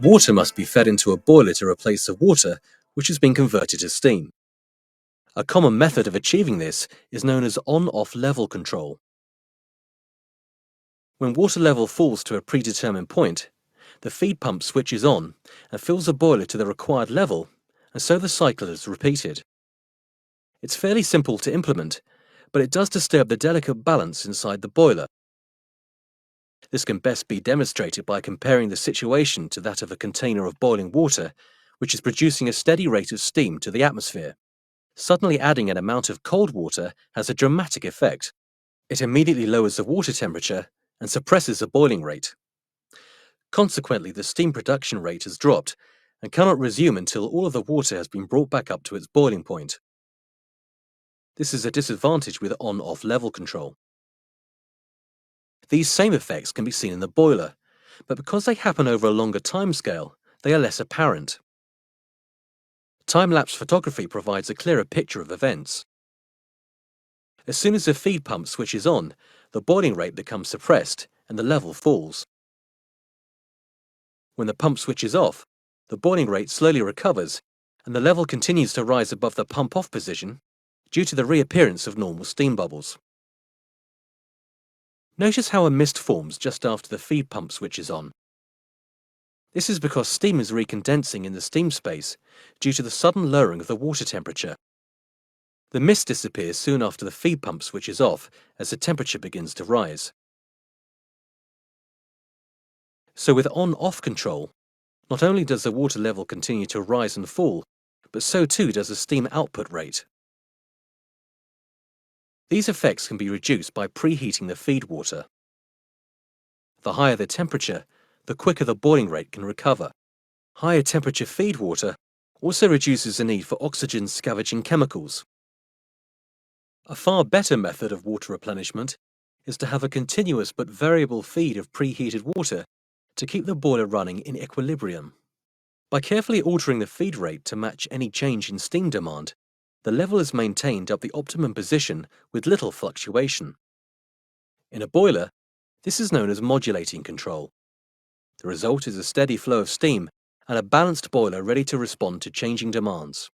Water must be fed into a boiler to replace the water which has been converted to steam. A common method of achieving this is known as on-off level control. When water level falls to a predetermined point, the feed pump switches on and fills the boiler to the required level, and so the cycle is repeated. It's fairly simple to implement, but it does disturb the delicate balance inside the boiler. This can best be demonstrated by comparing the situation to that of a container of boiling water, which is producing a steady rate of steam to the atmosphere. Suddenly adding an amount of cold water has a dramatic effect. It immediately lowers the water temperature and suppresses the boiling rate. Consequently, the steam production rate has dropped and cannot resume until all of the water has been brought back up to its boiling point. This is a disadvantage with on-off level control. These same effects can be seen in the boiler, but because they happen over a longer timescale, they are less apparent. Time-lapse photography provides a clearer picture of events. As soon as the feed pump switches on, the boiling rate becomes suppressed and the level falls. When the pump switches off, the boiling rate slowly recovers and the level continues to rise above the pump-off position due to the reappearance of normal steam bubbles. Notice how a mist forms just after the feed pump switches on. This is because steam is recondensing in the steam space due to the sudden lowering of the water temperature. The mist disappears soon after the feed pump switches off as the temperature begins to rise. So with on-off control, not only does the water level continue to rise and fall, but so too does the steam output rate. These effects can be reduced by preheating the feed water. The higher the temperature, the quicker the boiling rate can recover. Higher temperature feed water also reduces the need for oxygen scavenging chemicals. A far better method of water replenishment is to have a continuous but variable feed of preheated water to keep the boiler running in equilibrium. By carefully altering the feed rate to match any change in steam demand, the level is maintained at the optimum position with little fluctuation. In a boiler, this is known as modulating control. The result is a steady flow of steam and a balanced boiler ready to respond to changing demands.